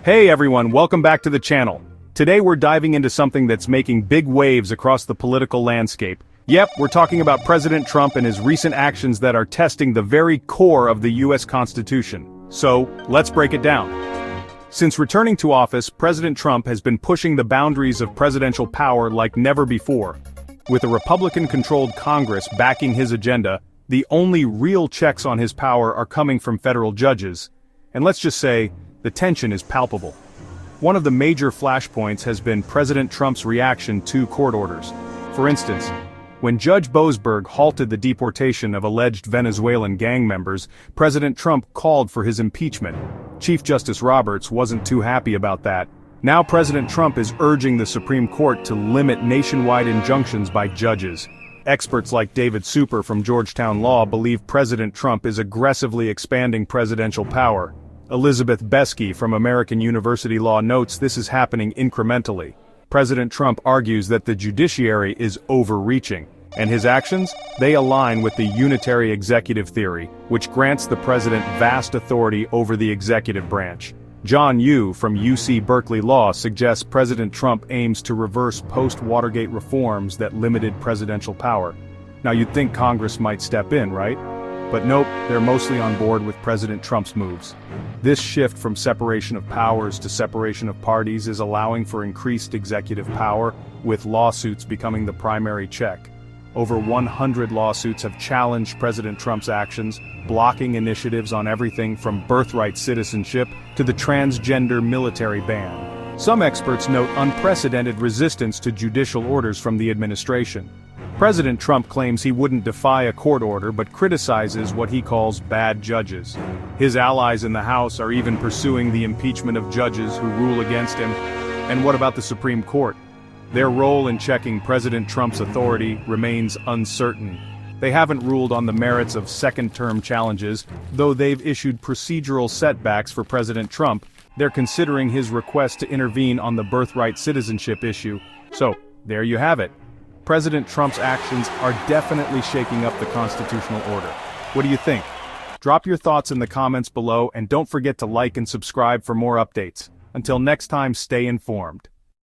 Hey everyone, welcome back to the channel. Today we're diving into something that's making big waves across the political landscape. Yep, we're talking about President Trump and his recent actions that are testing the very core of the US Constitution. So, let's break it down. Since returning to office, President Trump has been pushing the boundaries of presidential power like never before. With a Republican-controlled Congress backing his agenda, the only real checks on his power are coming from federal judges. And let's just say, the tension is palpable. One of the major flashpoints has been President Trump's reaction to court orders. For instance, when Judge Boasberg halted the deportation of alleged Venezuelan gang members, President Trump called for his impeachment. Chief Justice Roberts wasn't too happy about that. Now President Trump is urging the Supreme Court to limit nationwide injunctions by judges. Experts like David Super from Georgetown Law believe President Trump is aggressively expanding presidential power. Elizabeth Beskey from American University Law notes this is happening incrementally. President Trump argues that the judiciary is overreaching, and his actions, they align with the unitary executive theory, which grants the president vast authority over the executive branch. John Yoo from UC Berkeley Law suggests President Trump aims to reverse post-Watergate reforms that limited presidential power. Now you'd think Congress might step in, right? But nope, they're mostly on board with President Trump's moves. This shift from separation of powers to separation of parties is allowing for increased executive power, with lawsuits becoming the primary check. Over 100 lawsuits have challenged President Trump's actions, blocking initiatives on everything from birthright citizenship to the transgender military ban. Some experts note unprecedented resistance to judicial orders from the administration. President Trump claims he wouldn't defy a court order but criticizes what he calls bad judges. His allies in the House are even pursuing the impeachment of judges who rule against him. And what about the Supreme Court? Their role in checking President Trump's authority remains uncertain. They haven't ruled on the merits of second-term challenges, though they've issued procedural setbacks for President Trump. They're considering his request to intervene on the birthright citizenship issue. So, there you have it. President Trump's actions are definitely shaking up the constitutional order. What do you think? Drop your thoughts in the comments below and don't forget to like and subscribe for more updates. Until next time, stay informed.